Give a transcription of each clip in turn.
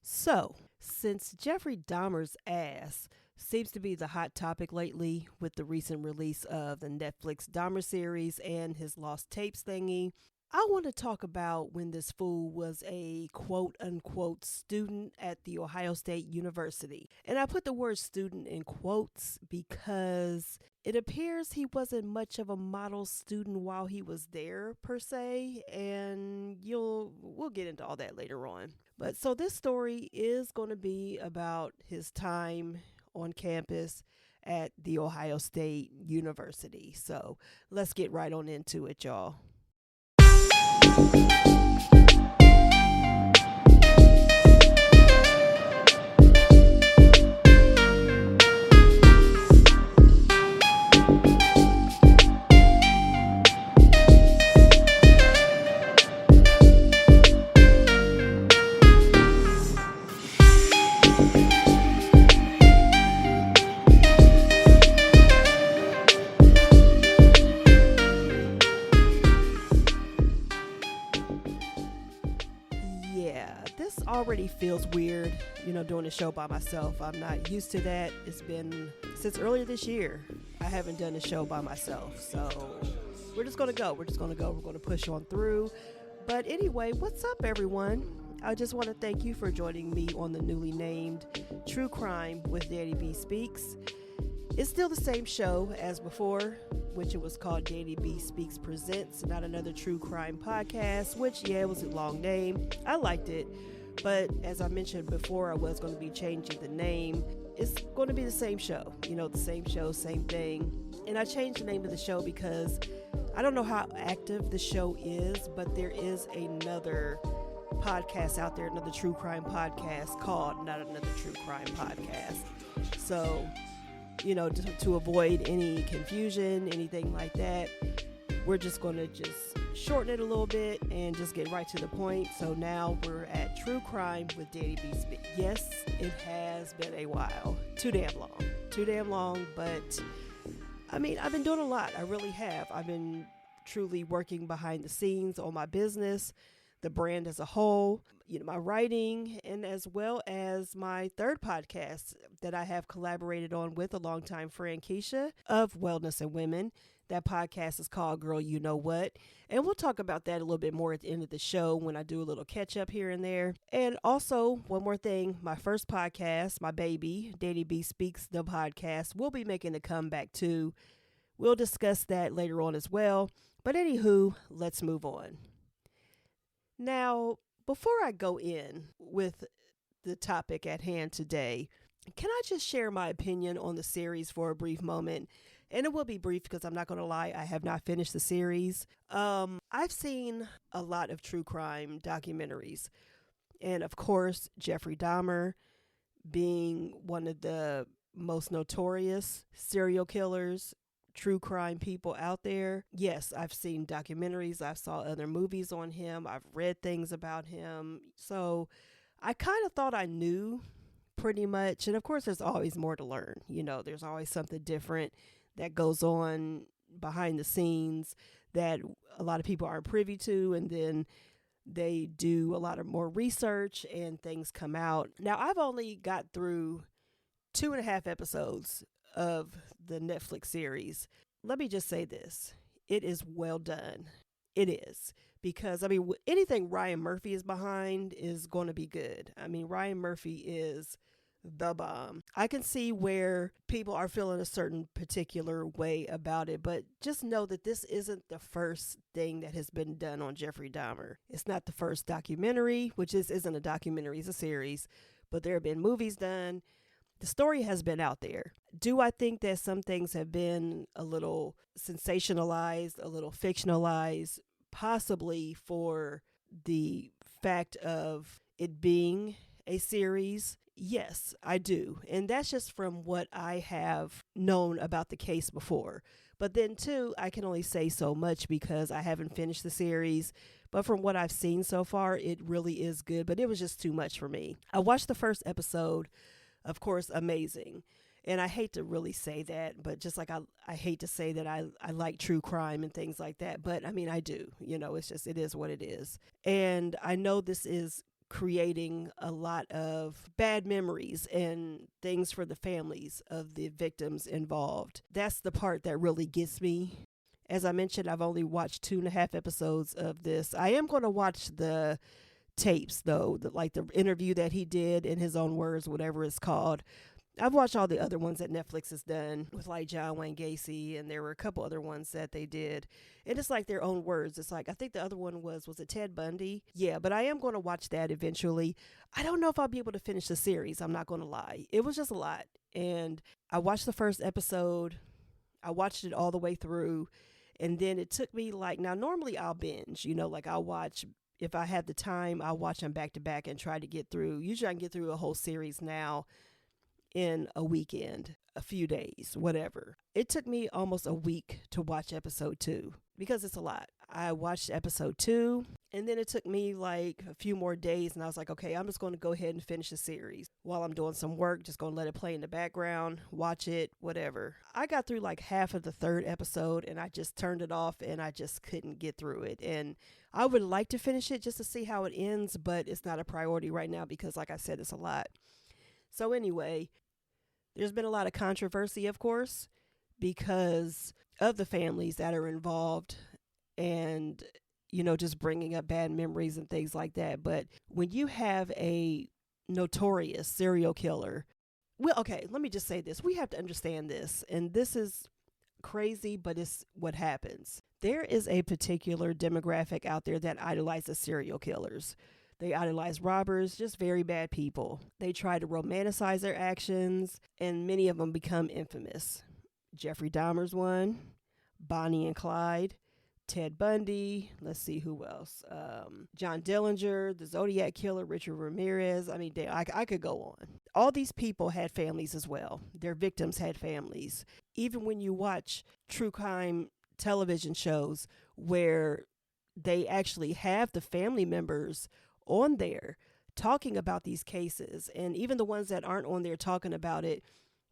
So, since Jeffrey Dahmer's ass seems to be the hot topic lately with the recent release of the Netflix Dahmer series and his lost tapes thingy, I want to talk about when this fool was a quote unquote student at the Ohio State University. And I put the word student in quotes because it appears he wasn't much of a model student while he was there per se, and we'll get into all that later on. But so this story is going to be about his time on campus at the Ohio State University. So let's get right on into it, y'all. Yeah, this already feels weird, doing a show by myself. I'm not used to that. It's been since earlier this year. I haven't done a show by myself. So we're just going to go. We're going to push on through. But anyway, what's up, everyone? I just want to thank you for joining me on the newly named True Crime with DannieBSpeaks. It's still the same show as before, which it was called DannieBSpeaks Presents, not another true crime podcast, which, it was a long name. I liked it, but as I mentioned before, I was going to be changing the name. It's going to be the same show, the same show, same thing. And I changed the name of the show because I don't know how active the show is, but there is another podcast out there, another true crime podcast called Not Another True Crime Podcast. So, to avoid any confusion, anything like that, we're just going to just shorten it a little bit and just get right to the point. So now we're at True Crime with DannieBSpeaks. Yes, it has been a while. Too damn long, but I've been doing a lot. I really have. I've been truly working behind the scenes on my business, the brand as a whole, my writing, and as well as my third podcast that I have collaborated on with a longtime friend, Keisha, of Wellness and Women. That podcast is called Girl You Know What. And we'll talk about that a little bit more at the end of the show when I do a little catch up here and there. And also, one more thing, my first podcast, my baby, DannieBSpeaks, the podcast, will be making a comeback too. We'll discuss that later on as well. But anywho, let's move on. Now, before I go in with the topic at hand today, can I just share my opinion on the series for a brief moment? And it will be brief because I'm not going to lie, I have not finished the series. I've seen a lot of true crime documentaries. And of course, Jeffrey Dahmer being one of the most notorious serial killers, true crime people out there. Yes, I've seen documentaries. I've saw other movies on him. I've read things about him. So I kind of thought I knew pretty much. And of course, there's always more to learn. There's always something different that goes on behind the scenes that a lot of people aren't privy to. And then they do a lot of more research and things come out. Now, I've only got through 2.5 episodes of the Netflix series. Let me just say this. It is well done. It is. Because, anything Ryan Murphy is behind is going to be good. Ryan Murphy is the bomb. I can see where people are feeling a certain particular way about it, but just know that this isn't the first thing that has been done on Jeffrey Dahmer. It's not the first documentary, which isn't a documentary, it's a series, but there have been movies done. The story has been out there. Do I think that some things have been a little sensationalized, a little fictionalized, possibly for the fact of it being a series? Yes, I do. And that's just from what I have known about the case before. But then, too, I can only say so much because I haven't finished the series. But from what I've seen so far, it really is good. But it was just too much for me. I watched the first episode. Of course, amazing. And I hate to really say that, but just like I hate to say that I like true crime and things like that. But I do, it is what it is. And I know this is creating a lot of bad memories and things for the families of the victims involved. That's the part that really gets me. As I mentioned, I've only watched 2.5 episodes of this. I am going to watch the tapes, though, like the interview that he did in his own words, whatever it's called. I've watched all the other ones that Netflix has done with like John Wayne Gacy, and there were a couple other ones that they did. And it's like their own words. It's like, I think the other one was it Ted Bundy? Yeah, but I am going to watch that eventually. I don't know if I'll be able to finish the series. I'm not going to lie. It was just a lot. And I watched the first episode. I watched it all the way through. And then it took me like, now normally I'll binge, like I'll watch, if I have the time, I'll watch them back to back and try to get through. Usually I can get through a whole series now in a weekend, a few days, whatever. It took me almost a week to watch episode 2 because it's a lot. I watched episode 2 and then it took me like a few more days and I was like, okay, I'm just going to go ahead and finish the series while I'm doing some work, just going to let it play in the background, watch it, whatever. I got through like half of the 3rd episode and I just turned it off and I just couldn't get through it. And I would like to finish it just to see how it ends, but it's not a priority right now because like I said, it's a lot. So anyway, there's been a lot of controversy, of course, because of the families that are involved and, just bringing up bad memories and things like that. But when you have a notorious serial killer, well, okay, let me just say this. We have to understand this, and this is crazy, but it's what happens. There is a particular demographic out there that idolizes serial killers. They idolize robbers, just very bad people. They try to romanticize their actions, and many of them become infamous. Jeffrey Dahmer's one, Bonnie and Clyde, Ted Bundy, let's see who else, John Dillinger, the Zodiac Killer, Richard Ramirez. I mean, I could go on. All these people had families as well. Their victims had families. Even when you watch true crime television shows where they actually have the family members on there talking about these cases, and even the ones that aren't on there talking about it,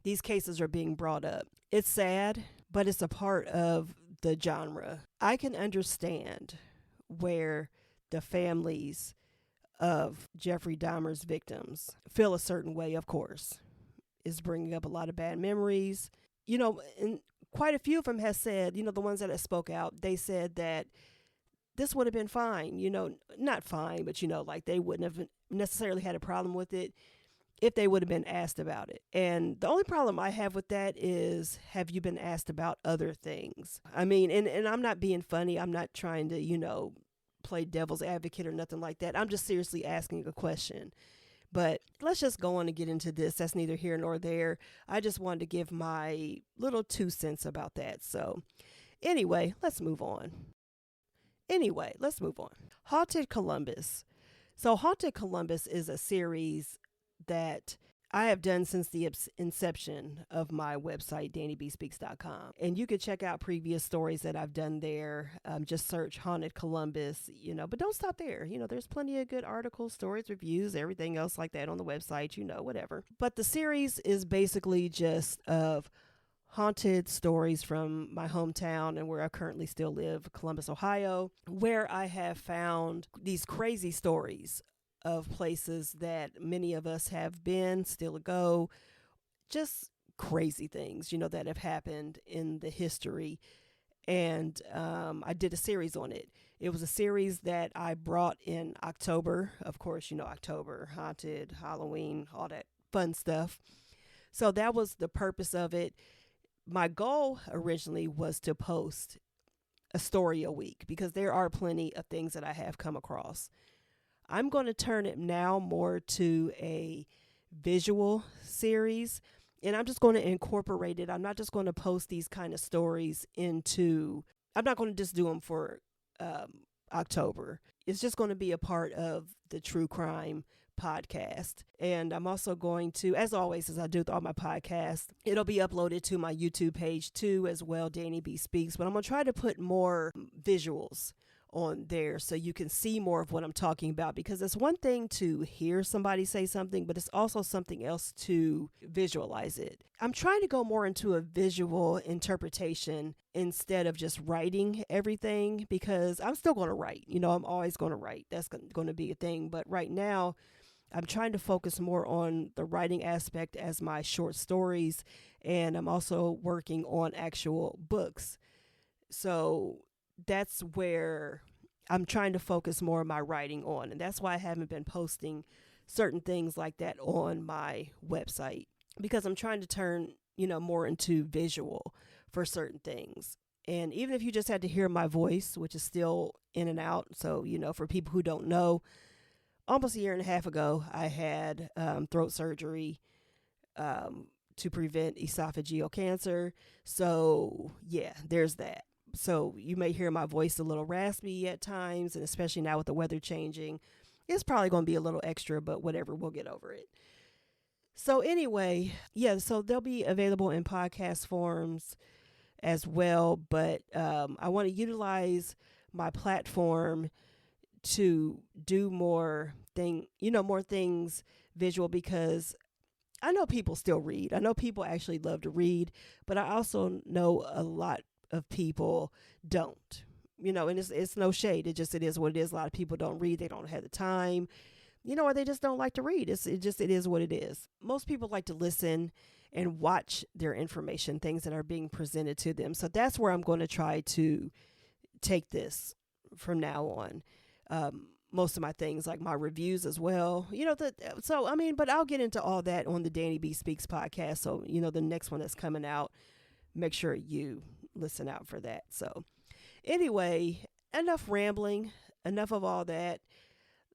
these cases are being brought up. It's sad, but it's a part of the genre. I can understand where the families of Jeffrey Dahmer's victims feel a certain way, of course. It's bringing up a lot of bad memories. And quite a few of them have said, the ones that have spoke out, they said that this would have been fine, not fine, but, like they wouldn't have necessarily had a problem with it if they would have been asked about it. And the only problem I have with that is, have you been asked about other things? I mean, and I'm not being funny. I'm not trying to, play devil's advocate or nothing like that. I'm just seriously asking a question. But let's just go on and get into this. That's neither here nor there. I just wanted to give my little 2 cents about that. So anyway, let's move on. Haunted Columbus. So Haunted Columbus is a series that I have done since the inception of my website, DannieBSpeaks.com. And you can check out previous stories that I've done there. Just search Haunted Columbus, but don't stop there. There's plenty of good articles, stories, reviews, everything else like that on the website, whatever. But the series is basically just of haunted stories from my hometown and where I currently still live, Columbus, Ohio, where I have found these crazy stories of places that many of us have been, still go, just crazy things, that have happened in the history. And I did a series on it. It was a series that I brought in October. Of course, October, haunted, Halloween, all that fun stuff. So that was the purpose of it. My goal originally was to post a story a week because there are plenty of things that I have come across. I'm going to turn it now more to a visual series, and I'm just going to incorporate it. I'm not just going to post these kind of stories I'm not going to just do them for October. It's just going to be a part of the true crime podcast. And I'm also going to, as always, as I do with all my podcasts, it'll be uploaded to my YouTube page too as well, DannieBSpeaks. But I'm going to try to put more visuals on there so you can see more of what I'm talking about, because it's one thing to hear somebody say something, but it's also something else to visualize it. I'm trying to go more into a visual interpretation instead of just writing everything, because I'm still going to write. I'm always going to write. That's going to be a thing. But right now, I'm trying to focus more on the writing aspect as my short stories, and I'm also working on actual books. So that's where I'm trying to focus more of my writing on, and that's why I haven't been posting certain things like that on my website, because I'm trying to turn, more into visual for certain things. And even if you just had to hear my voice, which is still in and out, so, for people who don't know, almost a year and a half ago, I had throat surgery to prevent esophageal cancer. So, yeah, there's that. So you may hear my voice a little raspy at times, and especially now with the weather changing, it's probably going to be a little extra, but whatever, we'll get over it. So anyway, yeah, so they'll be available in podcast forms as well, but I want to utilize my platform to do more things visual, because I know people still read. I know people actually love to read, but I also know a lot of people don't, and it's no shade. It is what it is. A lot of people don't read. They don't have the time, or they just don't like to read. It is what it is. Most people like to listen and watch their information, things that are being presented to them. So that's where I'm going to try to take this from now on. Most of my things, like my reviews as well, but I'll get into all that on the DannieBSpeaks podcast. So, the next one that's coming out, make sure you listen out for that. So anyway, enough rambling, enough of all that.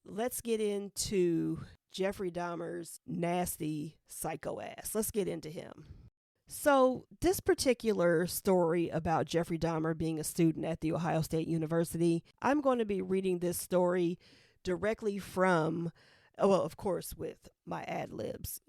Let's get into Jeffrey Dahmer's nasty psycho ass. Let's get into him. So this particular story about Jeffrey Dahmer being a student at The Ohio State University, I'm going to be reading this story directly from, well, of course, with my ad libs,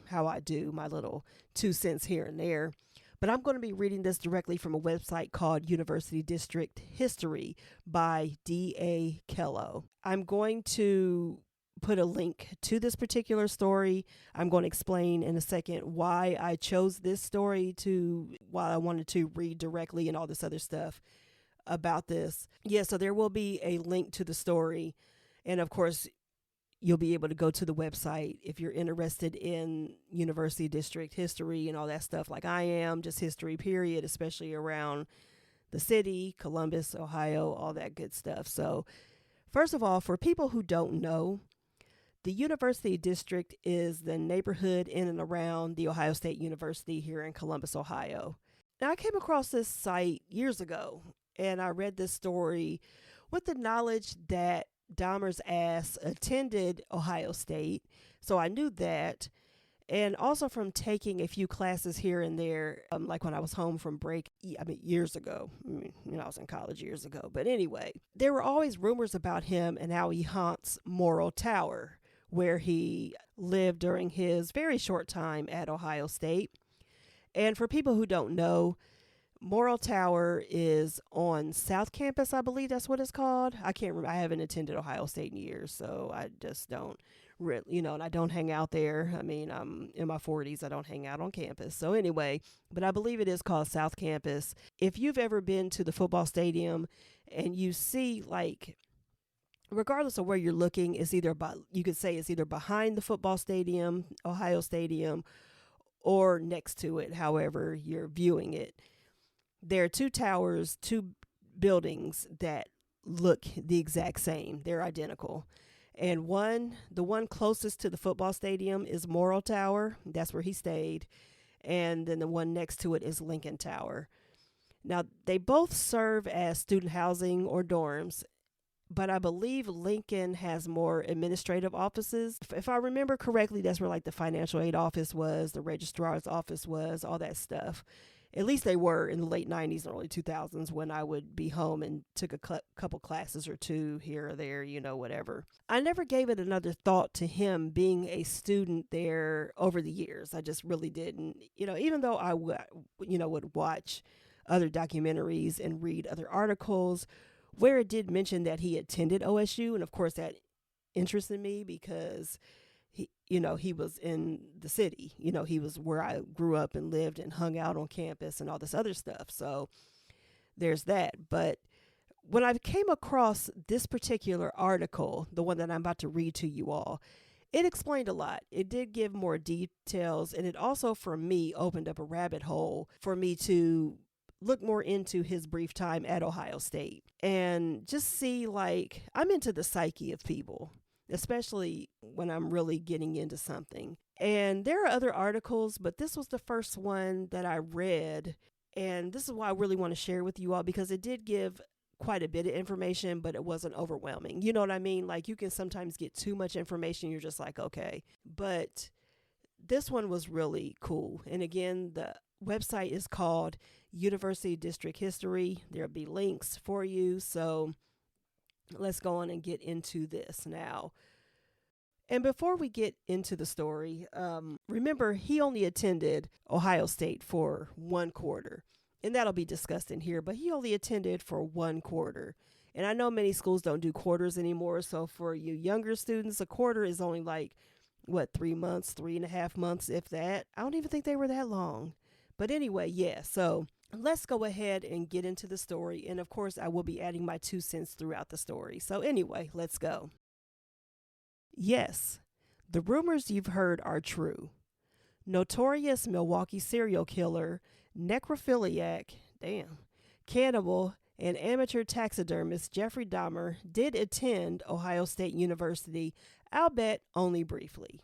how I do my little 2 cents here and there. But I'm going to be reading this directly from a website called University District History by D.A. Kello. I'm going to put a link to this particular story. I'm going to explain in a second why I chose this story why I wanted to read directly and all this other stuff about this. Yeah, so there will be a link to the story. And of course, you'll be able to go to the website if you're interested in University District history and all that stuff, like I am, just history, period, especially around the city, Columbus, Ohio, all that good stuff. So first of all, for people who don't know, the University District is the neighborhood in and around The Ohio State University here in Columbus, Ohio. Now, I came across this site years ago, and I read this story with the knowledge that Dahmer's ass attended Ohio State, so I knew that, and also from taking a few classes here and there, like when I was home from break, years ago. I was in college years ago, but anyway, there were always rumors about him and how he haunts Morrill Tower, where he lived during his very short time at Ohio State. And for people who don't know, Morrill Tower is on South Campus, I believe that's what it's called. I can't remember. I haven't attended Ohio State in years, so I just don't really, and I don't hang out there. I'm in my 40s. I don't hang out on campus. So anyway, but I believe it is called South Campus. If you've ever been to the football stadium and you see, like, regardless of where you're looking, you could say it's either behind the football stadium, Ohio Stadium, or next to it, however you're viewing it. There are 2 towers, 2 buildings that look the exact same. They're identical. And the one closest to the football stadium is Morrill Tower. That's where he stayed. And then the one next to it is Lincoln Tower. Now, they both serve as student housing or dorms, but I believe Lincoln has more administrative offices. If I remember correctly, that's where like the financial aid office was, the registrar's office was, all that stuff. At least they were in the late 90s and early 2000s when I would be home and took a couple classes or 2 here or there, whatever. I never gave it another thought to him being a student there over the years. I just really didn't, even though I would watch other documentaries and read other articles where it did mention that he attended OSU. And of course, that interested me because he was in the city. He was where I grew up and lived and hung out on campus and all this other stuff. So there's that. But when I came across this particular article, the one that I'm about to read to you all, it explained a lot. It did give more details, and it also, for me, opened up a rabbit hole for me to look more into his brief time at Ohio State and just see, like, I'm into the psyche of people, especially when I'm really getting into something. And there are other articles, but this was the first one that I read. And this is why I really want to share with you all, because it did give quite a bit of information, but it wasn't overwhelming. You know what I mean? Like, you can sometimes get too much information. You're just like, okay. But this one was really cool. And again, the website is called University District History. There'll be links for you. So let's go on and get into this now. And before we get into the story, remember, he only attended Ohio State for 1 quarter. And that'll be discussed in here, but he only attended for 1 quarter. And I know many schools don't do quarters anymore. So for you younger students, a quarter is only like, 3 months, 3.5 months, if that. I don't even think they were that long. But anyway, yeah. So let's go ahead and get into the story. And of course, I will be adding my 2 cents throughout the story. So anyway, let's go. Yes, the rumors you've heard are true. Notorious Milwaukee serial killer, necrophiliac, cannibal, and amateur taxidermist Jeffrey Dahmer did attend Ohio State University, albeit only briefly.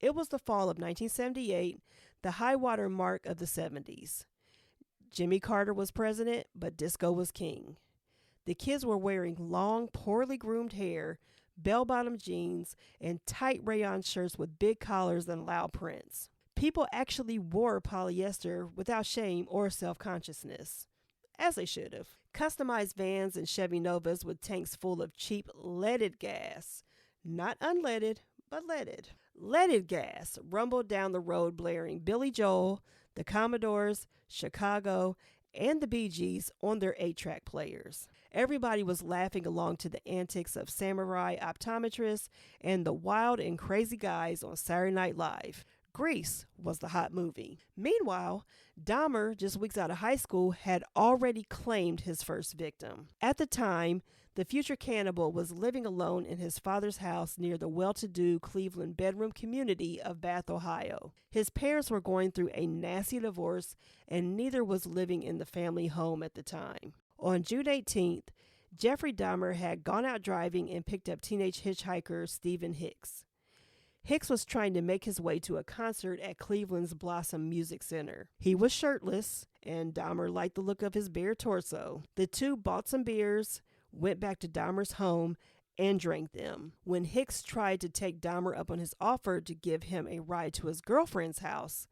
It was the fall of 1978, the high water mark of the 70s. Jimmy Carter was president, but disco was king. The kids were wearing long, poorly groomed hair, bell-bottom jeans, and tight rayon shirts with big collars and loud prints. People actually wore polyester without shame or self-consciousness, as they should have. Customized vans and Chevy Novas with tanks full of cheap leaded gas, not unleaded, but leaded. Leaded gas rumbled down the road blaring Billy Joel, the Commodores, Chicago, and the Bee Gees on their 8-track players. Everybody was laughing along to the antics of samurai optometrists and the wild and crazy guys on Saturday Night Live. Grease was the hot movie. Meanwhile, Dahmer, just weeks out of high school, had already claimed his first victim. At the time, the future cannibal was living alone in his father's house near the well-to-do Cleveland bedroom community of Bath, Ohio. His parents were going through a nasty divorce, and neither was living in the family home at the time. On June 18th, Jeffrey Dahmer had gone out driving and picked up teenage hitchhiker Stephen Hicks. Hicks was trying to make his way to a concert at Cleveland's Blossom Music Center. He was shirtless, and Dahmer liked the look of his bare torso. The two bought some beers, went back to Dahmer's home, and drank them. When Hicks tried to take Dahmer up on his offer to give him a ride to his girlfriend's house,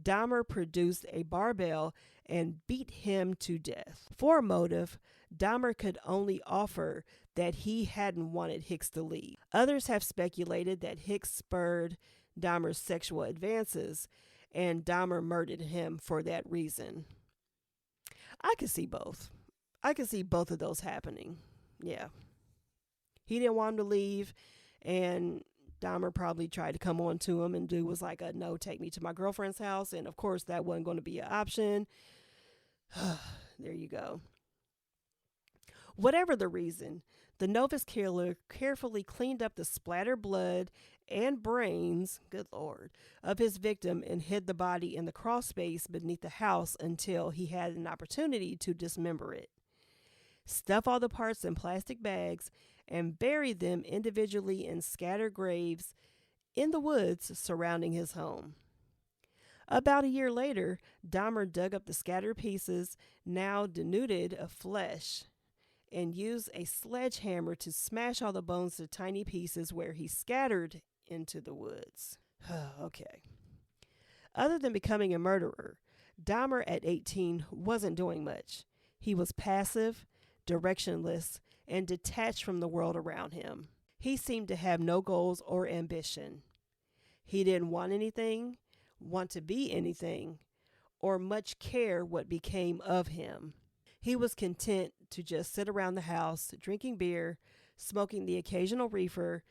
Dahmer produced a barbell and beat him to death. For a motive, Dahmer could only offer that he hadn't wanted Hicks to leave. Others have speculated that Hicks spurred Dahmer's sexual advances, and Dahmer murdered him for that reason. I could see both. I could see both of those happening. Yeah. He didn't want him to leave, and Dahmer probably tried to come on to him, and dude was like, no, take me to my girlfriend's house. And of course, that wasn't going to be an option. There you go. Whatever the reason, the novice killer carefully cleaned up the splattered blood and brains, good Lord, of his victim and hid the body in the crawl space beneath the house until he had an opportunity to dismember it. Stuff all the parts in plastic bags and bury them individually in scattered graves in the woods surrounding his home. About a year later, Dahmer dug up the scattered pieces, now denuded of flesh, and used a sledgehammer to smash all the bones to tiny pieces where he scattered into the woods. Okay. Other than becoming a murderer, Dahmer at 18 wasn't doing much. He was passive, directionless, and detached from the world around him. He seemed to have no goals or ambition. He didn't want anything, want to be anything, or much care what became of him. He was content to just sit around the house, drinking beer, smoking the occasional reefer,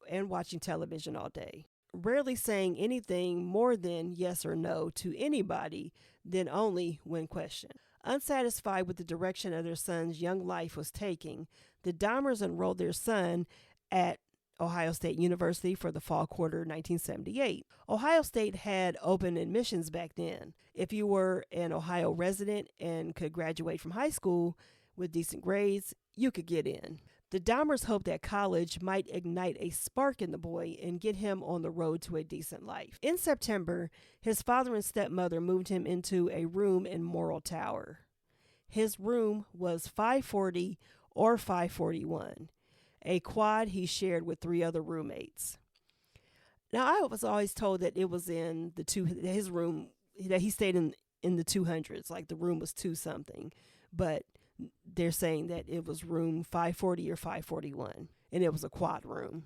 and watching television all day, rarely saying anything more than yes or no to anybody, then only when questioned. Unsatisfied with the direction of their son's young life was taking, the Dahmers enrolled their son at Ohio State University for the fall quarter 1978. Ohio State had open admissions back then. If you were an Ohio resident and could graduate from high school with decent grades, you could get in. The Dahmers hoped that college might ignite a spark in the boy and get him on the road to a decent life. In September, his father and stepmother moved him into a room in Morrill Tower. His room was 540 or 541, a quad he shared with 3 other roommates. Now, I was always told that it was in his room, that he stayed in the 200s, like the room was 2 something, but they're saying that it was room 540 or 541, and it was a quad room.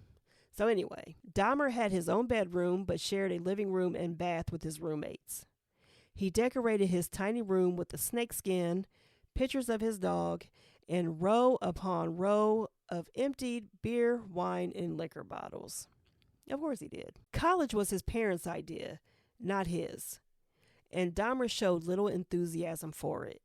So anyway, Dahmer had his own bedroom, but shared a living room and bath with his roommates. He decorated his tiny room with a snakeskin, pictures of his dog, and row upon row of emptied beer, wine, and liquor bottles. Of course he did. College was his parents' idea, not his, and Dahmer showed little enthusiasm for it.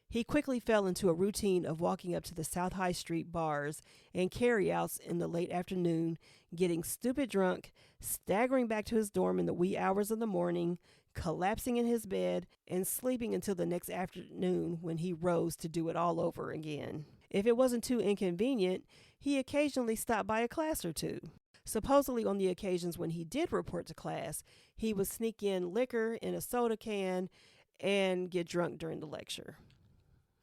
He quickly fell into a routine of walking up to the South High Street bars and carryouts in the late afternoon, getting stupid drunk, staggering back to his dorm in the wee hours of the morning, collapsing in his bed, and sleeping until the next afternoon when he rose to do it all over again. If it wasn't too inconvenient, he occasionally stopped by a class or two. Supposedly on the occasions when he did report to class, he would sneak in liquor in a soda can and get drunk during the lecture.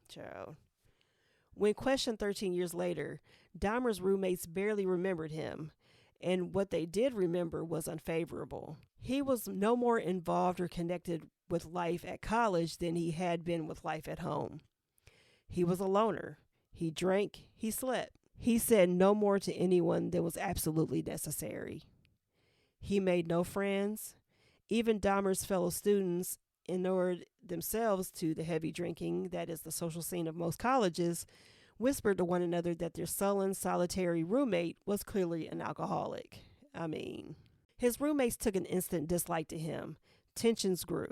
Child. When questioned 13 years later, Dahmer's roommates barely remembered him, and what they did remember was unfavorable. He was no more involved or connected with life at college than he had been with life at home. He was a loner. He drank, he slept. He said no more to anyone than was absolutely necessary. He made no friends. Even Dahmer's fellow students, inured themselves to the heavy drinking that is the social scene of most colleges, whispered to one another that their sullen, solitary roommate was clearly an alcoholic. His roommates took an instant dislike to him. Tensions grew.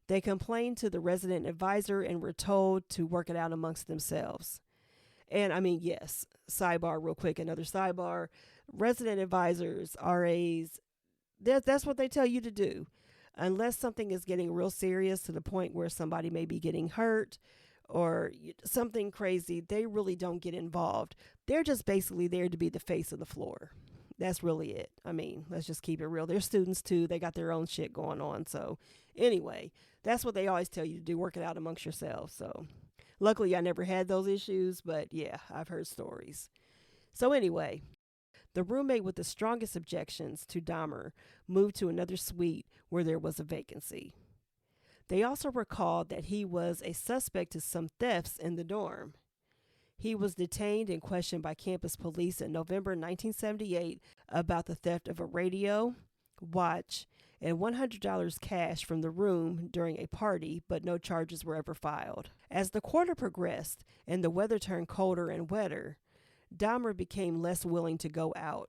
They complained to the resident advisor and were told to work it out amongst themselves. And yes, sidebar real quick, another sidebar. Resident advisors, RAs, that's what they tell you to do. Unless something is getting real serious to the point where somebody may be getting hurt or something crazy, they really don't get involved. They're just basically there to be the face of the floor. That's really it. Let's just keep it real. They're students too. They got their own shit going on. So anyway, that's what they always tell you to do. Work it out amongst yourselves. So luckily I never had those issues, but yeah, I've heard stories. So anyway, the roommate with the strongest objections to Dahmer moved to another suite where there was a vacancy. They also recalled that he was a suspect to some thefts in the dorm. He was detained and questioned by campus police in November 1978 about the theft of a radio, watch, and $100 cash from the room during a party, but no charges were ever filed. As the quarter progressed and the weather turned colder and wetter, Dahmer became less willing to go out.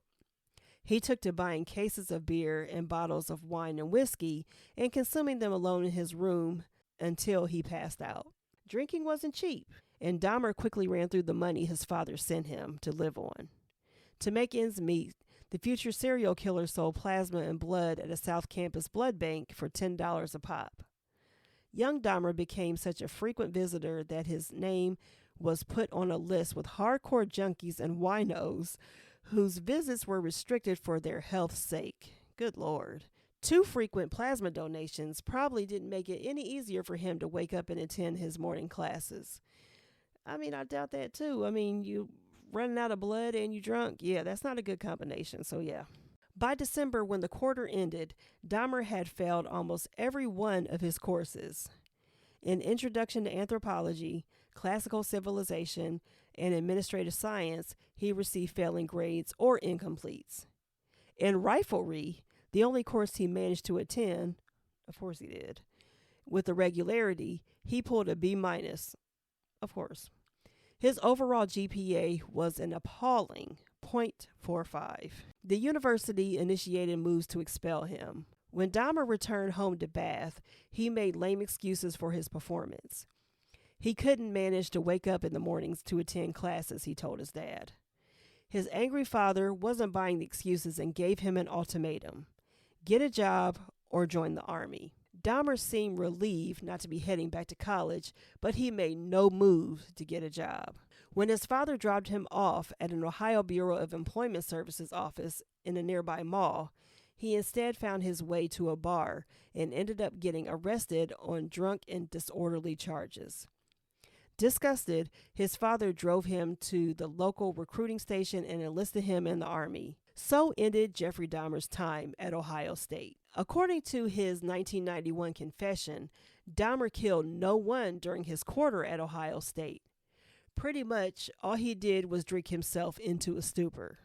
He took to buying cases of beer and bottles of wine and whiskey and consuming them alone in his room until he passed out. Drinking wasn't cheap, and Dahmer quickly ran through the money his father sent him to live on. To make ends meet, the future serial killer sold plasma and blood at a South Campus blood bank for $10 a pop. Young Dahmer became such a frequent visitor that his name was put on a list with hardcore junkies and winos whose visits were restricted for their health's sake. Good Lord. Too frequent plasma donations probably didn't make it any easier for him to wake up and attend his morning classes. I doubt that too. You running out of blood and you drunk. Yeah, that's not a good combination. So yeah. By December, when the quarter ended, Dahmer had failed almost every one of his courses. In Introduction to Anthropology, Classical Civilization, and Administrative Science, he received failing grades or incompletes. In Riflery, the only course he managed to attend, of course he did, with a regularity, he pulled a B-, of course. His overall GPA was an appalling .45. The university initiated moves to expel him. When Dahmer returned home to Bath, he made lame excuses for his performance. He couldn't manage to wake up in the mornings to attend classes, he told his dad. His angry father wasn't buying the excuses and gave him an ultimatum: get a job or join the army. Dahmer seemed relieved not to be heading back to college, but he made no move to get a job. When his father dropped him off at an Ohio Bureau of Employment Services office in a nearby mall, he instead found his way to a bar and ended up getting arrested on drunk and disorderly charges. Disgusted, his father drove him to the local recruiting station and enlisted him in the army. So ended Jeffrey Dahmer's time at Ohio State. According to his 1991 confession, Dahmer killed no one during his quarter at Ohio State. Pretty much all he did was drink himself into a stupor.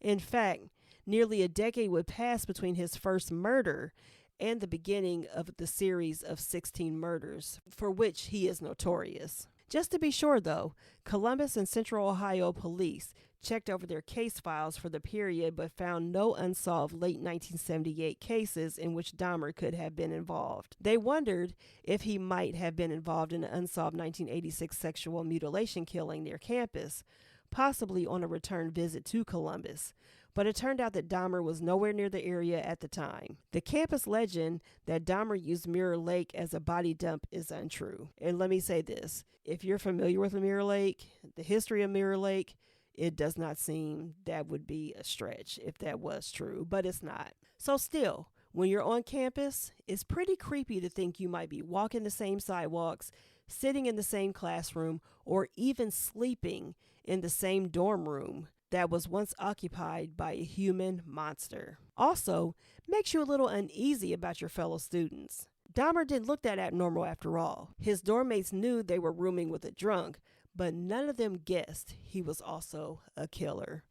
In fact, nearly a decade would pass between his first murder and the beginning of the series of 16 murders, for which he is notorious. Just to be sure, though, Columbus and Central Ohio police checked over their case files for the period but found no unsolved late 1978 cases in which Dahmer could have been involved. They wondered if he might have been involved in an unsolved 1986 sexual mutilation killing near campus, possibly on a return visit to Columbus. But it turned out that Dahmer was nowhere near the area at the time. The campus legend that Dahmer used Mirror Lake as a body dump is untrue. And let me say this: if you're familiar with Mirror Lake, the history of Mirror Lake, it does not seem that would be a stretch if that was true, but it's not. So still, when you're on campus, it's pretty creepy to think you might be walking the same sidewalks, sitting in the same classroom, or even sleeping in the same dorm room that was once occupied by a human monster. Also, makes you a little uneasy about your fellow students. Dahmer didn't look that abnormal after all. His dorm mates knew they were rooming with a drunk, but none of them guessed he was also a killer.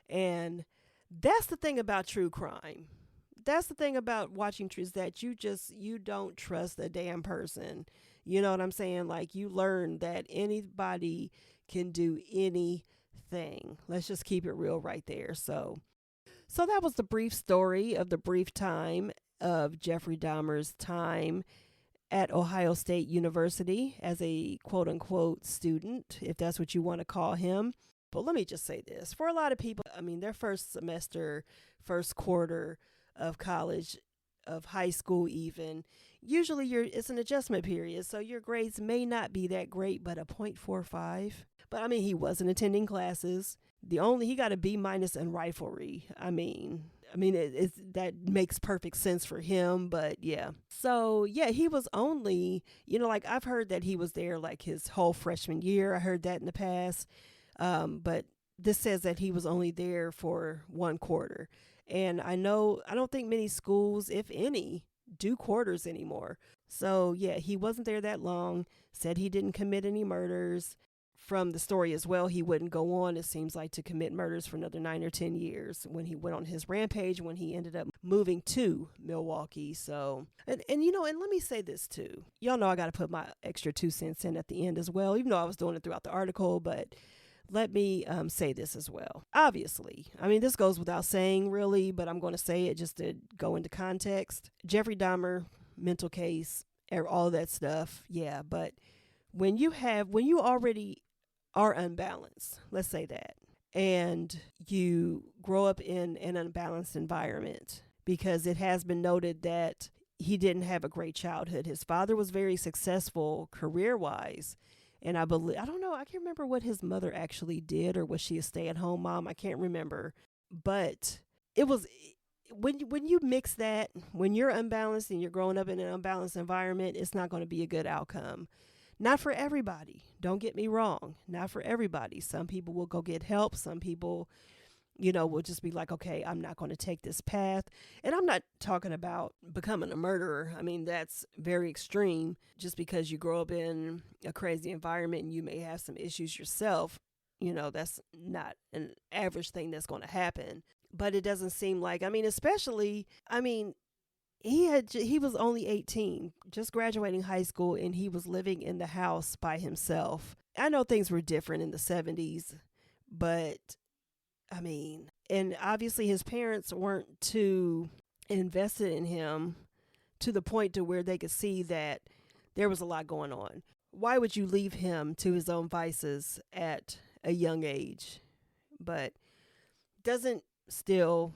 And that's the thing about true crime. That's the thing about watching true, is that you don't trust a damn person. You know what I'm saying? Like, you learn that anybody can do anything. Let's just keep it real right there. So that was the brief story of the brief time of Jeffrey Dahmer's time at Ohio State University as a quote-unquote student, if that's what you want to call him. But let me just say this. For a lot of people, I mean, their first semester, first quarter of college, of high school even, usually it's an adjustment period, so your grades may not be that great, but a .45. But I mean, he wasn't attending classes. He got a B- in riflery. I mean, that makes perfect sense for him, but yeah. So yeah, he was only, like, I've heard that he was there like his whole freshman year. I heard that in the past. But this says that he was only there for one quarter. And I don't think many schools, if any, do quarters anymore. So yeah, he wasn't there that long. Said he didn't commit any murders. From the story as well, he wouldn't go on, it seems like, to commit murders for another 9 or 10 years when he went on his rampage, when he ended up moving to Milwaukee. So, and let me say this too. Y'all know I got to put my extra 2 cents in at the end as well, even though I was doing it throughout the article, but let me say this as well. Obviously, I mean, this goes without saying really, but I'm going to say it just to go into context. Jeffrey Dahmer, mental case, all of that stuff. Yeah. But when you already are unbalanced, let's say that, and you grow up in an unbalanced environment, because it has been noted that he didn't have a great childhood. His father was very successful career-wise, and I don't know, I can't remember what his mother actually did, or was she a stay-at-home mom? I can't remember. But it was, when you mix that, when you're unbalanced and you're growing up in an unbalanced environment, it's not going to be a good outcome. Not for everybody. Don't get me wrong. Not for everybody. Some people will go get help. Some people, will just be like, okay, I'm not going to take this path. And I'm not talking about becoming a murderer. I mean, that's very extreme. Just because you grow up in a crazy environment and you may have some issues yourself, that's not an average thing that's going to happen. But it doesn't seem like, he was only 18, just graduating high school, and he was living in the house by himself. I know things were different in the 70s, but I mean, and obviously his parents weren't too invested in him to the point to where they could see that there was a lot going on. Why would you leave him to his own vices at a young age? But doesn't still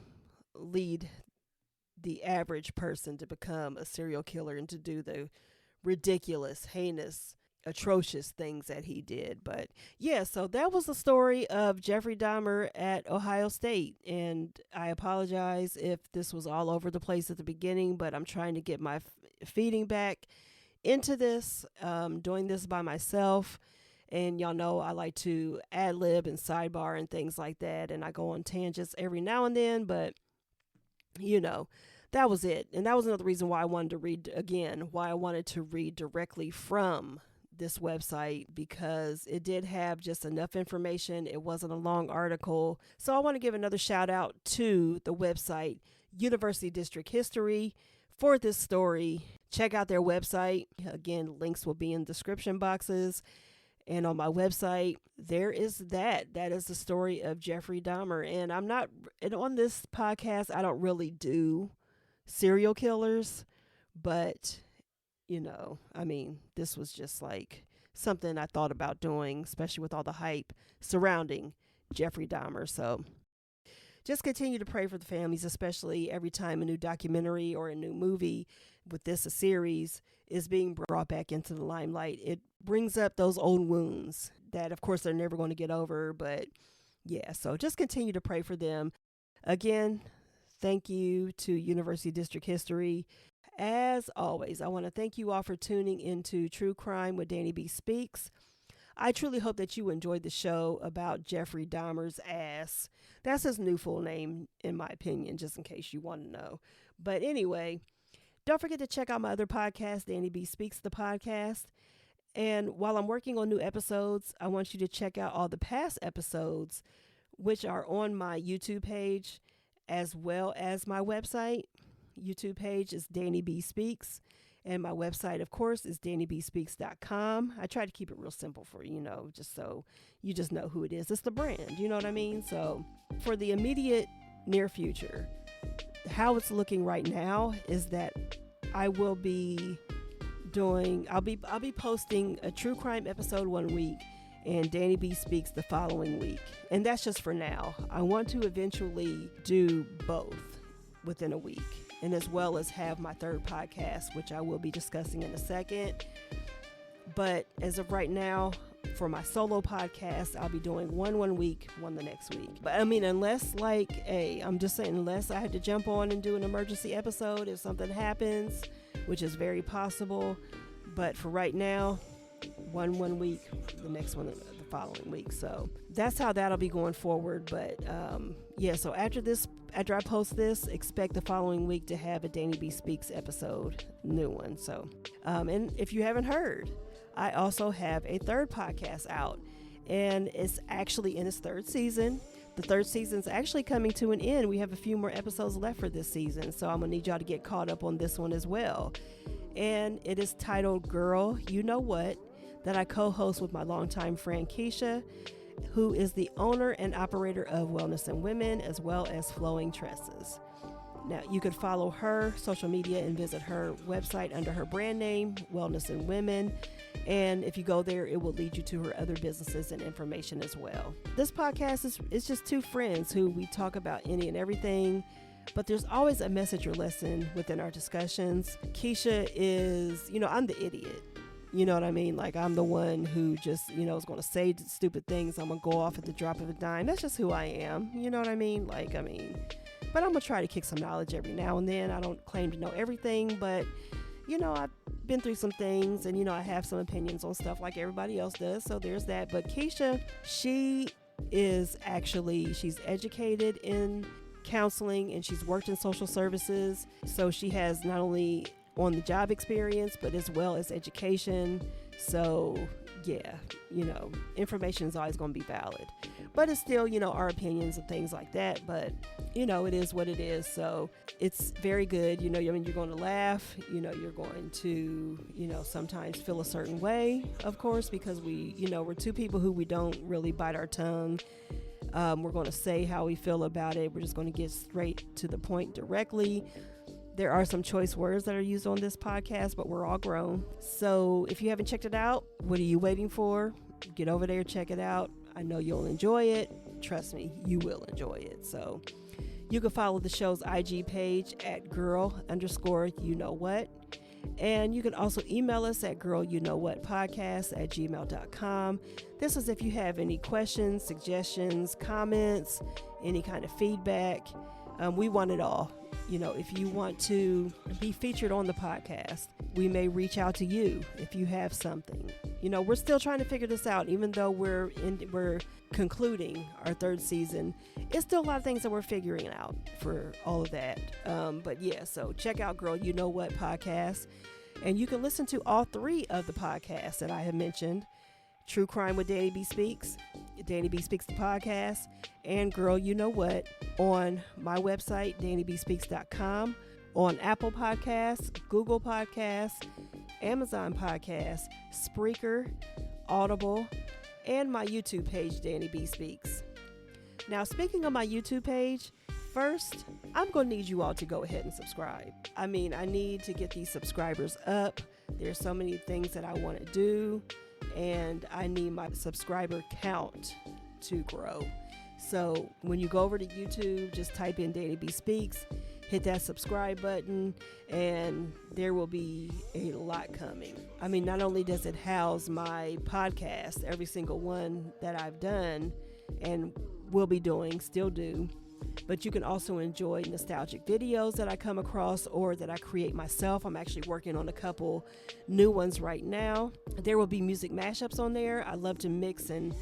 lead the average person to become a serial killer and to do the ridiculous, heinous, atrocious things that he did. But yeah, so that was the story of Jeffrey Dahmer at Ohio State. And I apologize if this was all over the place at the beginning, but I'm trying to get my feeding back into this, doing this by myself. And y'all know I like to ad lib and sidebar and things like that. And I go on tangents every now and then, but you know, that was it. And that was another reason why I wanted to read again, why I wanted to read directly from this website, because it did have just enough information. It wasn't a long article. So I want to give another shout out to the website University District History for this story. Check out their website. Again, links will be in description boxes. And on my website, there is that. That is the story of Jeffrey Dahmer. And on this podcast, I don't really do serial killers, but, you know, I mean, this was just like something I thought about doing, especially with all the hype surrounding Jeffrey Dahmer. So just continue to pray for the families, especially every time a new documentary or a new movie, with this a series, is being brought back into the limelight. It brings up those old wounds that, of course, they're never going to get over. But yeah, so just continue to pray for them. Again, thank you to University District History. As always, I want to thank you all for tuning into True Crime with DannieBSpeaks. I truly hope that you enjoyed the show about Jeffrey Dahmer's ass. That's his new full name, in my opinion, just in case you want to know. But anyway, don't forget to check out my other podcast, DannieBSpeaks, the podcast. And while I'm working on new episodes, I want you to check out all the past episodes, which are on my YouTube page, as well as my website. YouTube page is DannieBSpeaks. And my website, of course, is DannieBSpeaks.com. I try to keep it real simple for you, just so you just know who it is. It's the brand, you know what I mean? So for the immediate near future, how it's looking right now is that I will be I'll be posting a true crime episode one week and DannieBSpeaks the following week. And that's just for now. I want to eventually do both within a week, and as well as have my third podcast, which I will be discussing in a second. But as of right now, for my solo podcast, I'll be doing one week, one the next week. But I mean, unless I'm just saying, unless I had to jump on and do an emergency episode if something happens, which is very possible. But for right now, one week, the next one the following week. So that's how that'll be going forward. But yeah, so after I post this, expect the following week to have a DannieBSpeaks episode, new one. So, and if you haven't heard, I also have a third podcast out, and it's actually in its third season. The third season's actually coming to an end. We have a few more episodes left for this season, so I'm gonna need y'all to get caught up on this one as well. And it is titled Girl, You Know What, that I co-host with my longtime friend Keisha, who is the owner and operator of Wellness and Women, as well as Flowing Tresses. Now, you could follow her social media and visit her website under her brand name, Wellness and Women. And if you go there, it will lead you to her other businesses and information as well. This podcast is just two friends who we talk about any and everything, but there's always a message or lesson within our discussions. Keisha is, I'm the idiot. You know what I mean? Like, I'm the one who just, is going to say stupid things. I'm going to go off at the drop of a dime. That's just who I am. You know what I mean? But I'm going to try to kick some knowledge every now and then. I don't claim to know everything, but, I've been through some things, and, I have some opinions on stuff like everybody else does. So there's that. But Keisha, she's educated in counseling, and she's worked in social services. So she has not only on the job experience, but as well as education. So yeah, information is always going to be valid. But it's still, our opinions and things like that. But, it is what it is. So it's very good. You're going to laugh. You're going to, sometimes feel a certain way, of course, because we're two people who we don't really bite our tongue. We're going to say how we feel about it. We're just going to get straight to the point directly. There are some choice words that are used on this podcast, but we're all grown. So if you haven't checked it out, what are you waiting for? Get over there, check it out. I know you'll enjoy it. Trust me, you will enjoy it. So you can follow the show's IG page at girl_you-know-what. And you can also email us at girlyouKnowWhatPodcast@gmail.com. This is if you have any questions, suggestions, comments, any kind of feedback. We want it all. If you want to be featured on the podcast, we may reach out to you if you have something. We're still trying to figure this out, even though we're concluding our third season. It's still a lot of things that we're figuring out for all of that. But yeah, so check out Girl You Know What podcast, and you can listen to all 3 of the podcasts that I have mentioned: True Crime with DannieBSpeaks, DannieBSpeaks the podcast, and Girl You Know What on my website, DannieBSpeaks.com, on Apple Podcasts, Google Podcasts, Amazon Podcasts, Spreaker, Audible, and my YouTube page, DannieBSpeaks. Now, speaking of my YouTube page, first, I'm going to need you all to go ahead and subscribe. I need to get these subscribers up. There's so many things that I want to do, and I need my subscriber count to grow. So when you go over to YouTube, just type in DannieBSpeaks, hit that subscribe button, and there will be a lot coming. Not only does it house my podcast, every single one that I've done and will be doing, still do, but you can also enjoy nostalgic videos that I come across or that I create myself. I'm actually working on a couple new ones right now. There will be music mashups on there. I love to mix and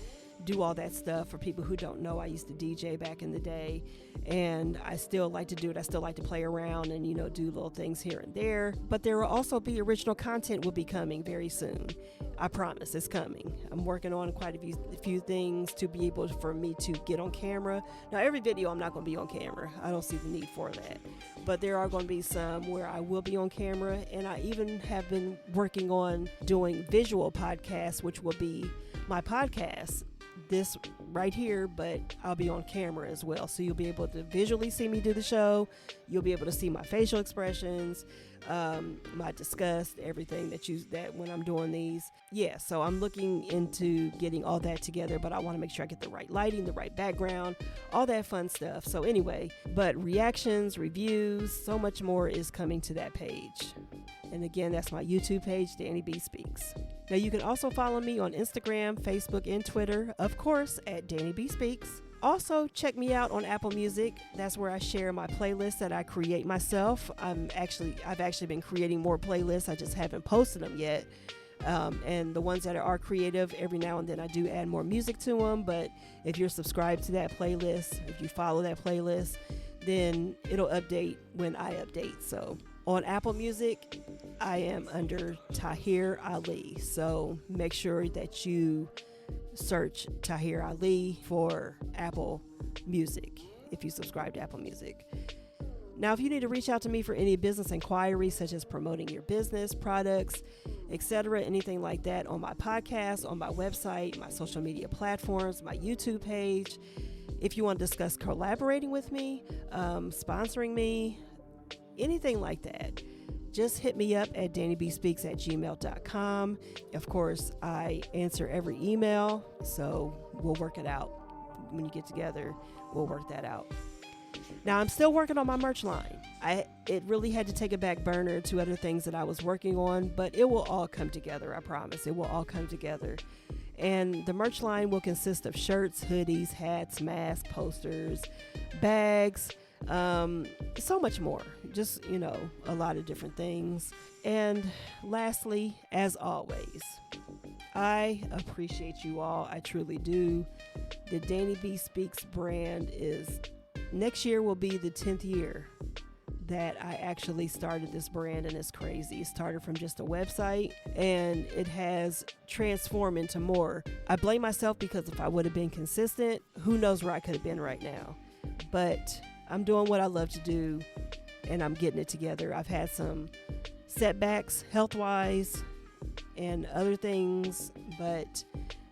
do all that stuff. For people who don't know, I used to DJ back in the day, and I still like to do it. I still like to play around and do little things here and there. But there will also be original content will be coming very soon. I promise, it's coming. I'm working on quite a few things to be able for me to get on camera. Now, every video I'm not going to be on camera. I don't see the need for that. But there are going to be some where I will be on camera, and I even have been working on doing visual podcasts, which will be my podcast, this right here, but I'll be on camera as well. So you'll be able to visually see me do the show. You'll be able to see my facial expressions, my disgust, everything that when I'm doing these. Yeah, so I'm looking into getting all that together, but I want to make sure I get the right lighting, the right background, all that fun stuff. So anyway, but reactions, reviews, so much more is coming to that page. And again, that's my YouTube page, DannieBSpeaks. Now, you can also follow me on Instagram, Facebook, and Twitter, of course, at DannieBSpeaks. Also, check me out on Apple Music. That's where I share my playlists that I create myself. I've actually been creating more playlists. I just haven't posted them yet. And the ones that are creative, every now and then I do add more music to them. But if you're subscribed to that playlist, if you follow that playlist, then it'll update when I update. So on Apple Music, I am under Tahir Ali. So make sure that you search Tahir Ali for Apple Music if you subscribe to Apple Music. Now, if you need to reach out to me for any business inquiries, such as promoting your business, products, etc., anything like that, on my podcast, on my website, my social media platforms, my YouTube page, if you want to discuss collaborating with me, sponsoring me, anything like that, just hit me up at DannieBSpeaks@gmail.com. Of course, I answer every email, so we'll work it out. When you get together, we'll work that out. Now, I'm still working on my merch line. It really had to take a back burner to other things that I was working on, but it will all come together, I promise. It will all come together. And the merch line will consist of shirts, hoodies, hats, masks, posters, bags, so much more. Just, a lot of different things. And lastly, as always, I appreciate you all. I truly do. The DannieBSpeaks brand next year will be the 10th year that I actually started this brand, and it's crazy. It started from just a website and it has transformed into more. I blame myself because if I would have been consistent, who knows where I could have been right now. But I'm doing what I love to do and I'm getting it together. I've had some setbacks health-wise and other things, but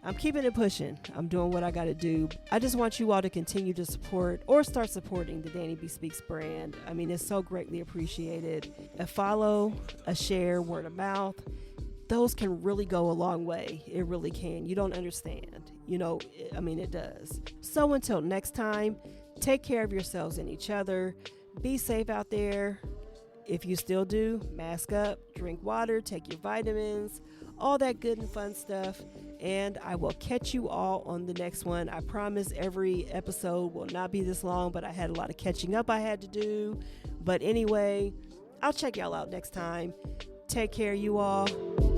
I'm keeping it pushing. I'm doing what I got to do. I just want you all to continue to support or start supporting the DannieBSpeaks brand. I mean, it's so greatly appreciated. A follow, a share, word of mouth, those can really go a long way. It really can. You don't understand. It does. So until next time, take care of yourselves and each other. Be safe out there. If you still do, mask up, drink water, take your vitamins, all that good and fun stuff. And I will catch you all on the next one. I promise every episode will not be this long, but I had a lot of catching up I had to do. But anyway, I'll check y'all out next time. Take care, you all.